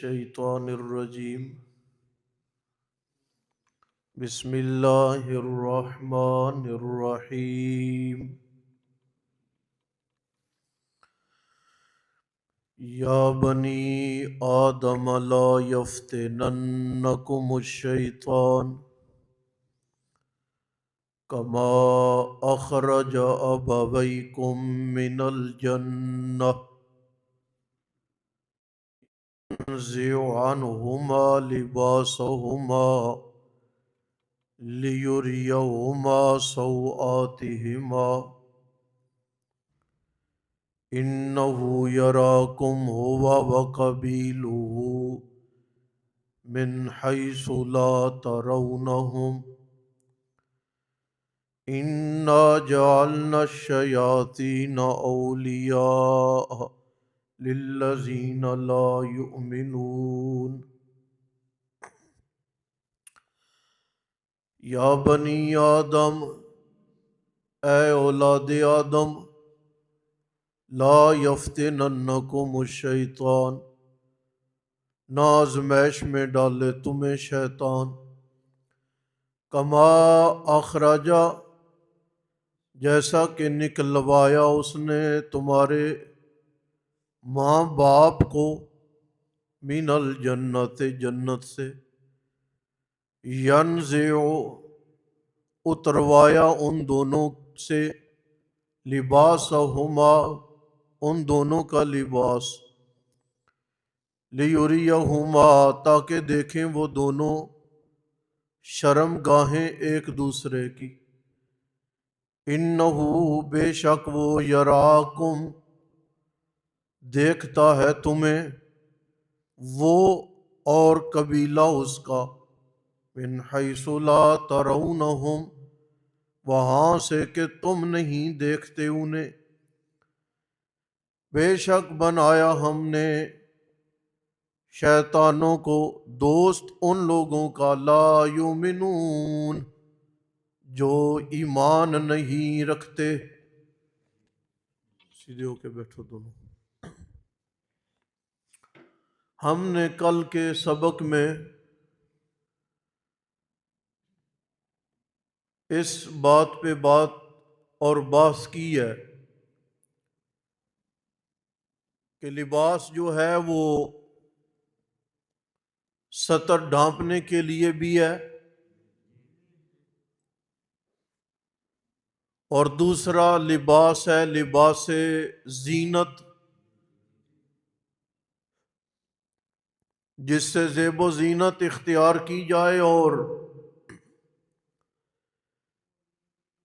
الشیطان الرجیم بسم اللہ الرحمن الرحیم یا بنی آدم لا یفتننکم الشیطان کما اخرج ابویکم من الجنہ ينزع عنهما لباسهما ليريهما سوآتهما إنه يراكم هو وقبيله من حيث لا ترونهم إنا جعلنا الشياطين أولياء للذین لا یؤمنون یا بنی آدم اے اولاد آدم لا یفتننکم الشیطان نہ آزمائش میں ڈالے تمہیں شیطان کما اخرجا جیسا کہ نکلوایا اس نے تمہارے ماں باپ کو من الجنت جنت سے ینزع اتروایا ان دونوں سے لباسہما ان دونوں کا لباس لیریہما تاکہ دیکھیں وہ دونوں شرم گاہیں ایک دوسرے کی انہو بے شک وہ یراکم دیکھتا ہے تمہیں وہ اور قبیلہ اس کا من حیث لا ترونہم وہاں سے کہ تم نہیں دیکھتے انہیں بے شک بنایا ہم نے شیطانوں کو دوست ان لوگوں کا لا یؤمنون جو ایمان نہیں رکھتے سیدھے ہو کے بیٹھو دونوں ہم نے کل کے سبق میں اس بات پہ بات اور بحث کی ہے کہ لباس جو ہے وہ ستر ڈھانپنے کے لیے بھی ہے اور دوسرا لباس ہے لباس زینت جس سے زیب و زینت اختیار کی جائے اور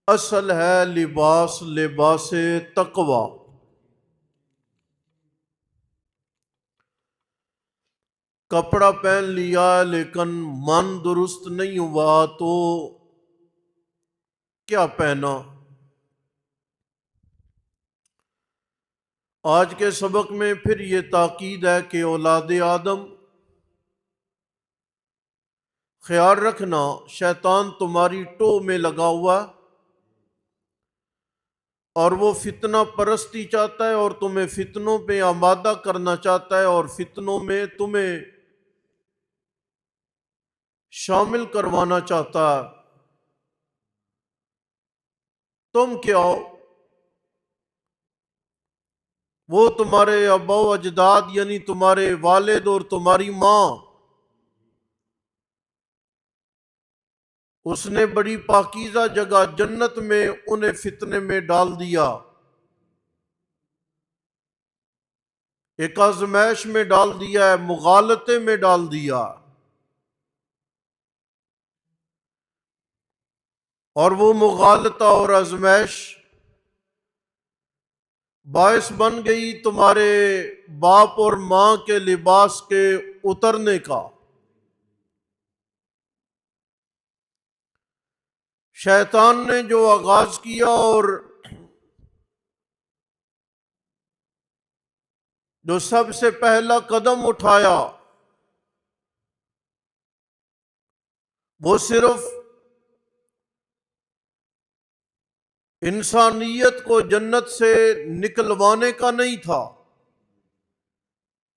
اصل ہے لباس تقوی کپڑا پہن لیا لیکن من درست نہیں ہوا تو کیا پہنا آج کے سبق میں پھر یہ تاکید ہے کہ اولاد آدم خیال رکھنا شیطان تمہاری ٹو میں لگا ہوا اور وہ فتنہ پرستی چاہتا ہے اور تمہیں فتنوں پہ آمادہ کرنا چاہتا ہے اور فتنوں میں تمہیں شامل کروانا چاہتا ہے تم کیا ہو وہ تمہارے آبا و اجداد یعنی تمہارے والد اور تمہاری ماں اس نے بڑی پاکیزہ جگہ جنت میں انہیں فتنے میں ڈال دیا ایک آزمائش میں ڈال دیا ہے مغالطے میں ڈال دیا اور وہ مغالطہ اور آزمائش باعث بن گئی تمہارے باپ اور ماں کے لباس کے اترنے کا شیطان نے جو آغاز کیا اور جو سب سے پہلا قدم اٹھایا وہ صرف انسانیت کو جنت سے نکلوانے کا نہیں تھا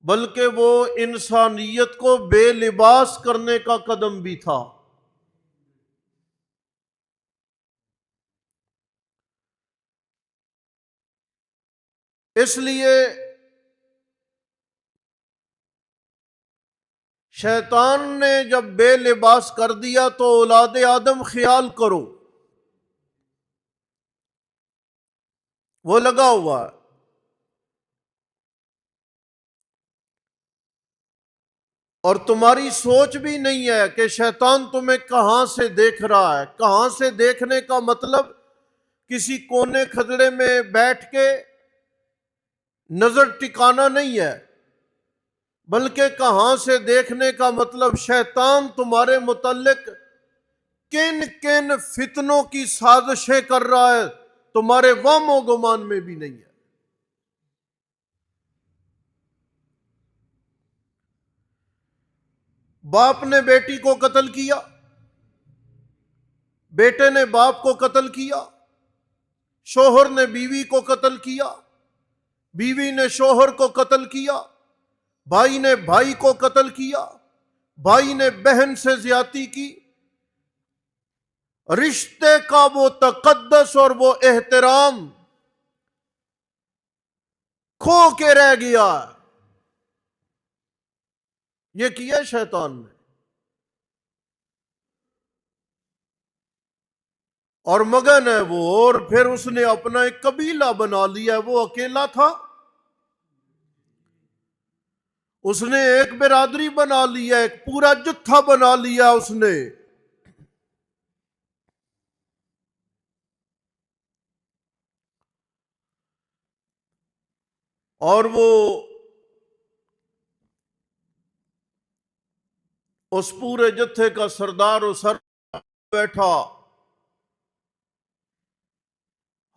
بلکہ وہ انسانیت کو بے لباس کرنے کا قدم بھی تھا۔ اس لیے شیطان نے جب بے لباس کر دیا تو اولاد آدم خیال کرو وہ لگا ہوا ہے۔ اور تمہاری سوچ بھی نہیں ہے کہ شیطان تمہیں کہاں سے دیکھ رہا ہے۔ کہاں سے دیکھنے کا مطلب کسی کونے کھدڑے میں بیٹھ کے نظر ٹکانا نہیں ہے، بلکہ کہاں سے دیکھنے کا مطلب شیطان تمہارے متعلق کن کن فتنوں کی سازشیں کر رہا ہے تمہارے وہم و گمان میں بھی نہیں ہے۔ باپ نے بیٹی کو قتل کیا، بیٹے نے باپ کو قتل کیا، شوہر نے بیوی کو قتل کیا، بیوی نے شوہر کو قتل کیا، بھائی نے بھائی کو قتل کیا، بھائی نے بہن سے زیادتی کی۔ رشتے کا وہ تقدس اور وہ احترام کھو کے رہ گیا ہے۔ یہ کیا شیطان نے، اور مگن ہے وہ، اور پھر اس نے اپنا ایک قبیلہ بنا لیا۔ وہ اکیلا تھا، اس نے ایک برادری بنا لیا، ایک پورا جتھا بنا لیا اس نے۔ اور وہ اس پورے جتھے کا سردار و سر بیٹھا،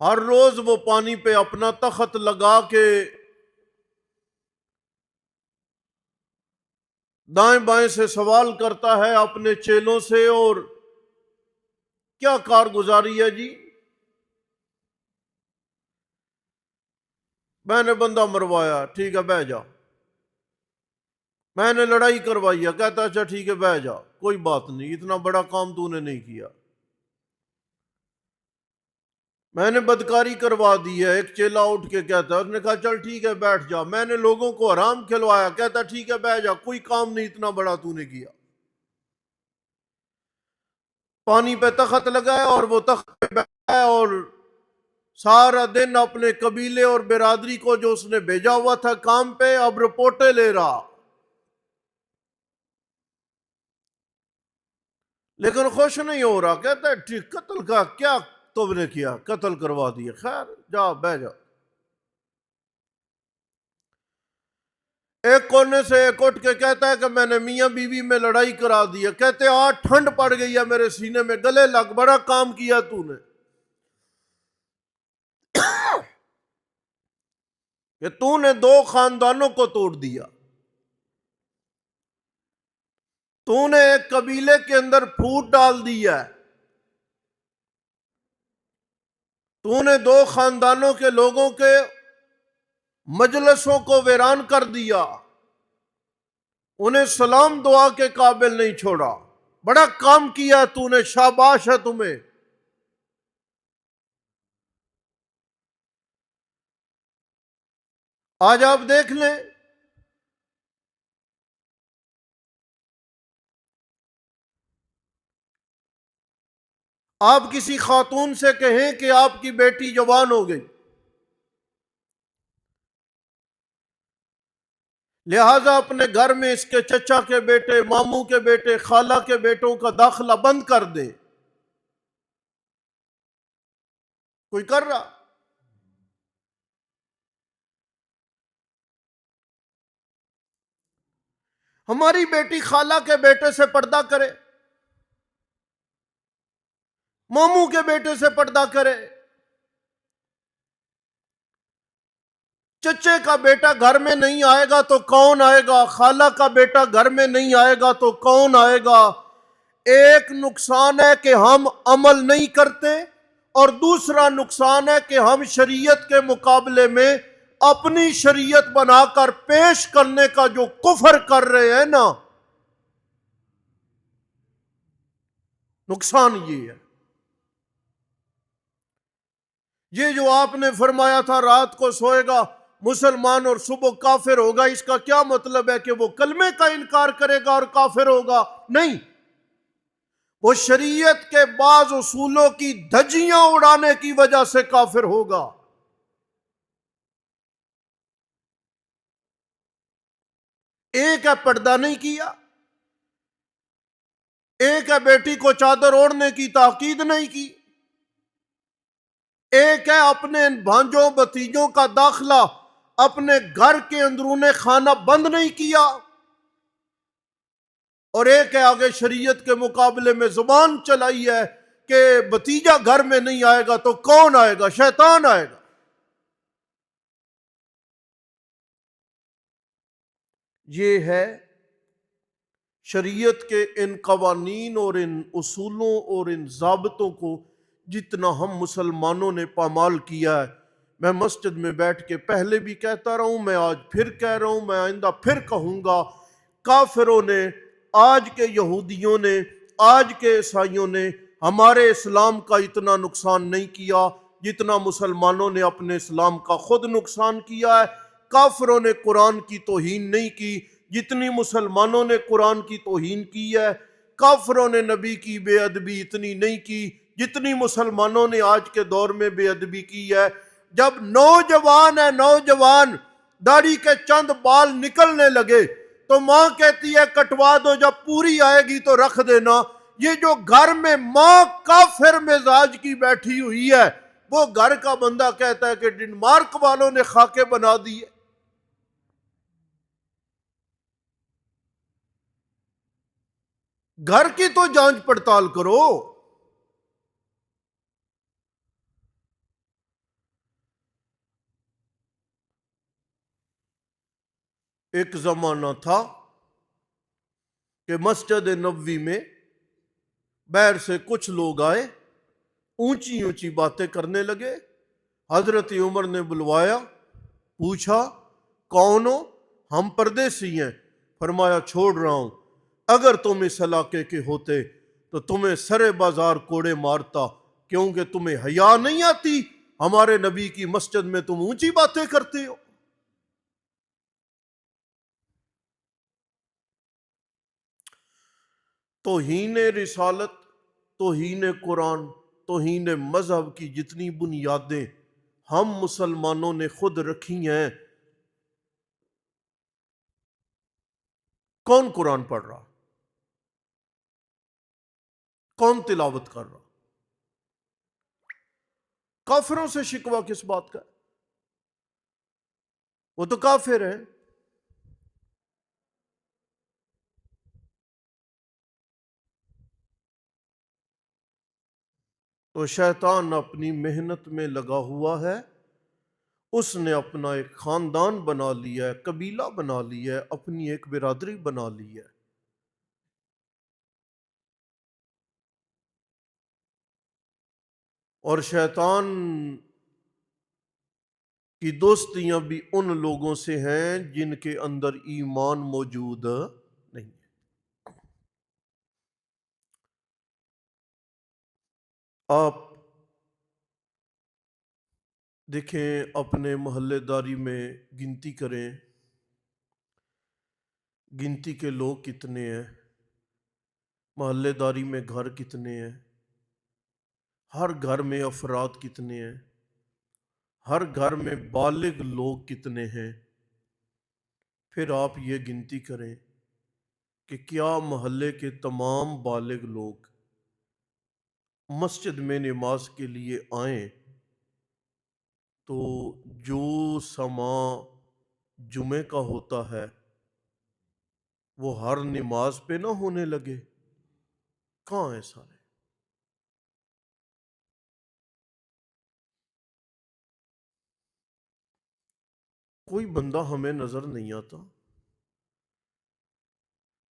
ہر روز وہ پانی پہ اپنا تخت لگا کے دائیں بائیں سے سوال کرتا ہے اپنے چیلوں سے، اور کیا کارگزاری ہے جی؟ میں نے بندہ مروایا، ٹھیک ہے بہ جا۔ میں نے لڑائی کروائی ہے، کہتا اچھا ٹھیک ہے بہ جا، کوئی بات نہیں، اتنا بڑا کام تو نے نہیں کیا۔ میں نے بدکاری کروا دی ہے، ایک چیلا اٹھ کے کہتا ہے، اس نے کہا چل ٹھیک ہے بیٹھ جا۔ میں نے لوگوں کو حرام کھلوایا، کہتا ٹھیک ہے بہ جا، کوئی کام نہیں اتنا بڑا تو نے کیا۔ پانی پہ تخت لگایا اور وہ تخت پہ بیٹھا ہے، اور سارا دن اپنے قبیلے اور برادری کو جو اس نے بھیجا ہوا تھا کام پہ اب رپورٹیں لے رہا، لیکن خوش نہیں ہو رہا۔ کہتا ہے ٹھیک، قتل کا کیا تم نے کیا، قتل کروا دیا، خیر جا بہ جا۔ ایک کونے سے ایک اٹھ کے کہتا ہے کہ میں نے میاں بیوی میں لڑائی کرا دی ہے۔ کہتے آج ٹھنڈ پڑ گئی ہے میرے سینے میں، گلے لگ، بڑا کام کیا تو نے، کہ تو نے دو خاندانوں کو توڑ دیا، تو نے ایک قبیلے کے اندر پھوٹ ڈال دیا ہے، تو نے دو خاندانوں کے لوگوں کے مجلسوں کو ویران کر دیا، انہیں سلام دعا کے قابل نہیں چھوڑا، بڑا کام کیا تو نے، شاباش ہے تمہیں۔ آج آپ دیکھ لیں، آپ کسی خاتون سے کہیں کہ آپ کی بیٹی جوان ہو گئی، لہذا اپنے گھر میں اس کے چچا کے بیٹے، ماموں کے بیٹے، خالہ کے بیٹوں کا داخلہ بند کر دے۔ کوئی کر رہا؟ ہماری بیٹی خالہ کے بیٹے سے پردہ کرے، ماموں کے بیٹے سے پردہ کرے، چچے کا بیٹا گھر میں نہیں آئے گا تو کون آئے گا، خالہ کا بیٹا گھر میں نہیں آئے گا تو کون آئے گا۔ ایک نقصان ہے کہ ہم عمل نہیں کرتے، اور دوسرا نقصان ہے کہ ہم شریعت کے مقابلے میں اپنی شریعت بنا کر پیش کرنے کا جو کفر کر رہے ہیں نا، نقصان یہ ہے۔ یہ جو آپ نے فرمایا تھا رات کو سوئے گا مسلمان اور صبح کافر ہوگا، اس کا کیا مطلب ہے کہ وہ کلمے کا انکار کرے گا اور کافر ہوگا؟ نہیں، وہ شریعت کے بعض اصولوں کی دھجیاں اڑانے کی وجہ سے کافر ہوگا۔ ایک ہے پردہ نہیں کیا، ایک ہے بیٹی کو چادر اوڑھنے کی تاکید نہیں کی، ایک ہے اپنے بھانجوں بھتیجوں کا داخلہ اپنے گھر کے اندرون خانہ بند نہیں کیا، اور ایک ہے آگے شریعت کے مقابلے میں زبان چلائی ہے کہ بھتیجا گھر میں نہیں آئے گا تو کون آئے گا؟ شیطان آئے گا۔ یہ ہے شریعت کے ان قوانین اور ان اصولوں اور ان ضابطوں کو جتنا ہم مسلمانوں نے پامال کیا ہے۔ میں مسجد میں بیٹھ کے پہلے بھی کہتا رہا ہوں، میں آج پھر کہہ رہا ہوں، میں آئندہ پھر کہوں گا، کافروں نے، آج کے یہودیوں نے، آج کے عیسائیوں نے ہمارے اسلام کا اتنا نقصان نہیں کیا جتنا مسلمانوں نے اپنے اسلام کا خود نقصان کیا ہے۔ کافروں نے قرآن کی توہین نہیں کی جتنی مسلمانوں نے قرآن کی توہین کی ہے۔ کافروں نے نبی کی بے ادبی اتنی نہیں کی جتنی مسلمانوں نے آج کے دور میں بے ادبی کی ہے۔ جب نوجوان داڑھی کے چند بال نکلنے لگے تو ماں کہتی ہے کٹوا دو، جب پوری آئے گی تو رکھ دینا۔ یہ جو گھر میں ماں کافر مزاج کی بیٹھی ہوئی ہے، وہ گھر کا بندہ کہتا ہے کہ ڈنمارک والوں نے خاکے بنا دیے۔ گھر کی تو جانچ پڑتال کرو۔ ایک زمانہ تھا کہ مسجد نبوی میں باہر سے کچھ لوگ آئے، اونچی اونچی باتیں کرنے لگے۔ حضرت عمر نے بلوایا، پوچھا کون ہو؟ ہم پردیسی ہیں۔ فرمایا چھوڑ رہا ہوں، اگر تم اس علاقے کے ہوتے تو تمہیں سرے بازار کوڑے مارتا، کیونکہ تمہیں حیا نہیں آتی؟ ہمارے نبی کی مسجد میں تم اونچی باتیں کرتے ہو۔ توہین رسالت، توہین قرآن، توہین مذہب کی جتنی بنیادیں ہم مسلمانوں نے خود رکھی ہیں، کون قرآن پڑھ رہا؟ کون تلاوت کر رہا؟ کافروں سے شکوہ کس بات کا؟ وہ تو کافر ہیں۔ تو شیطان اپنی محنت میں لگا ہوا ہے، اس نے اپنا ایک خاندان بنا لیا ہے، قبیلہ بنا لیا ہے، اپنی ایک برادری بنا لی ہے۔ اور شیطان کی دوستیاں بھی ان لوگوں سے ہیں جن کے اندر ایمان موجود نہیں ہے۔ آپ دیکھیں اپنے محلے داری میں گنتی کریں، گنتی کے لوگ کتنے ہیں، محلے داری میں گھر کتنے ہیں، ہر گھر میں افراد کتنے ہیں، ہر گھر میں بالغ لوگ کتنے ہیں۔ پھر آپ یہ گنتی کریں کہ کیا محلے کے تمام بالغ لوگ مسجد میں نماز کے لیے آئیں تو جو سما جمعے کا ہوتا ہے وہ ہر نماز پہ نہ ہونے لگے؟ کہاں ہیں سارے؟ کوئی بندہ ہمیں نظر نہیں آتا،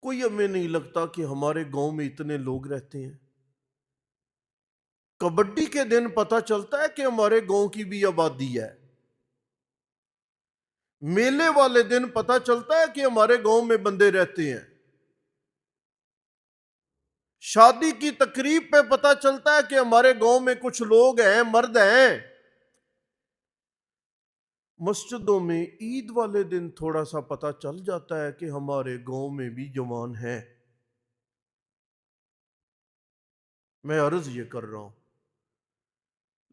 کوئی ہمیں نہیں لگتا کہ ہمارے گاؤں میں اتنے لوگ رہتے ہیں۔ کبڈی کے دن پتہ چلتا ہے کہ ہمارے گاؤں کی بھی آبادی ہے۔ میلے والے دن پتہ چلتا ہے کہ ہمارے گاؤں میں بندے رہتے ہیں، شادی کی تقریب پہ پتہ چلتا ہے کہ ہمارے گاؤں میں کچھ لوگ ہیں، مرد ہیں۔ مسجدوں میں عید والے دن تھوڑا سا پتہ چل جاتا ہے کہ ہمارے گاؤں میں بھی جوان ہیں۔ میں عرض یہ کر رہا ہوں،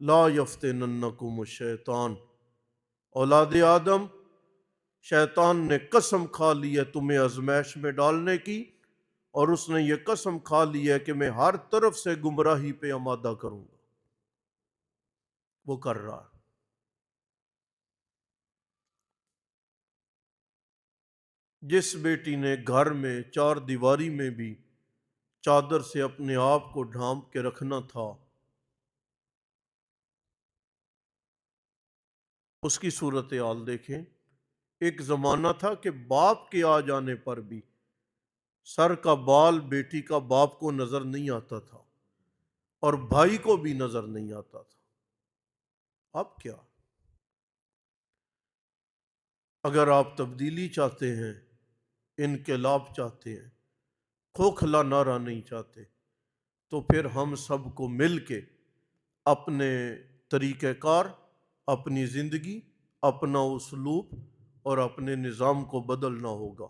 لا یفتننکم الشیطان، اولاد آدم، شیطان نے قسم کھا لی ہے تمہیں آزمائش میں ڈالنے کی، اور اس نے یہ قسم کھا لی ہے کہ میں ہر طرف سے گمراہی پہ آمادہ کروں گا۔ وہ کر رہا ہے۔ جس بیٹی نے گھر میں چار دیواری میں بھی چادر سے اپنے آپ کو ڈھانپ کے رکھنا تھا، اس کی صورتحال دیکھیں۔ ایک زمانہ تھا کہ باپ کے آ جانے پر بھی سر کا بال بیٹی کا باپ کو نظر نہیں آتا تھا، اور بھائی کو بھی نظر نہیں آتا تھا۔ اب کیا؟ اگر آپ تبدیلی چاہتے ہیں، انقلاب چاہتے ہیں، کھوکھلا نعرہ نہیں چاہتے، تو پھر ہم سب کو مل کے اپنے طریقہ کار، اپنی زندگی، اپنا اسلوب اور اپنے نظام کو بدلنا ہوگا۔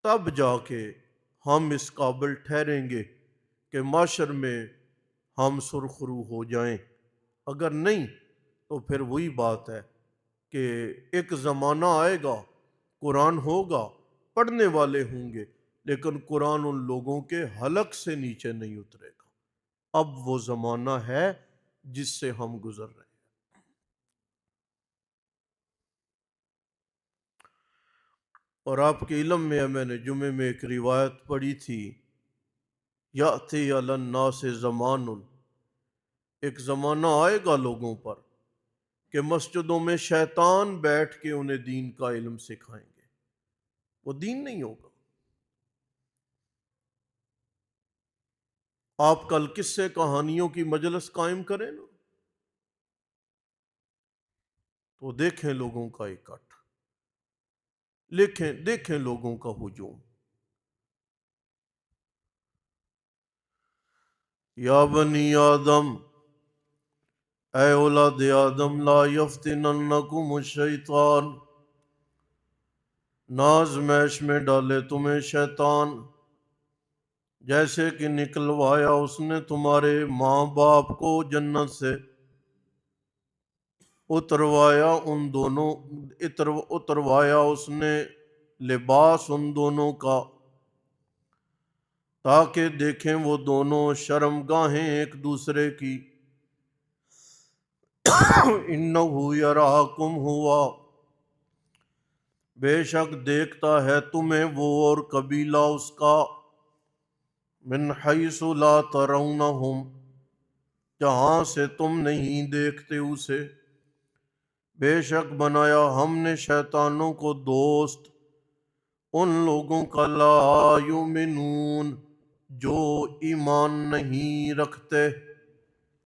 تب جا کے ہم اس قابل ٹھہریں گے کہ معاشر میں ہم سرخرو ہو جائیں۔ اگر نہیں تو پھر وہی بات ہے کہ ایک زمانہ آئے گا، قرآن ہوگا، پڑھنے والے ہوں گے، لیکن قرآن ان لوگوں کے حلق سے نیچے نہیں اترے گا۔ اب وہ زمانہ ہے جس سے ہم گزر رہے ہیں۔ اور آپ کے علم میں ہے، میں نے جمعے میں ایک روایت پڑھی تھی، یأتی علی الناس زمان، ایک زمانہ آئے گا لوگوں پر کہ مسجدوں میں شیطان بیٹھ کے انہیں دین کا علم سکھائیں گے۔ وہ دین نہیں ہوگا۔ آپ کل قصے کہانیوں کی مجلس قائم کریں نا، تو دیکھیں لوگوں کا اکٹھ، دیکھیں لوگوں کا ہجوم۔ یا بنی آدم، اے اولاد آدم، لا یفتننکم الشیطان، نہ آزمائش میں ڈالے تمہیں شیطان، جیسے کہ نکلوایا اس نے تمہارے ماں باپ کو جنت سے، اتروایا اس نے لباس ان دونوں کا، تاکہ دیکھیں وہ دونوں شرمگاہیں ایک دوسرے کی۔ انہ یراکم ہوا، بے شک دیکھتا ہے تمہیں وہ اور قبیلہ اس کا، من حیث لا ترونہم، جہاں سے تم نہیں دیکھتے اسے، بے شک بنایا ہم نے شیطانوں کو دوست ان لوگوں کا، لا یؤمنون، جو ایمان نہیں رکھتے۔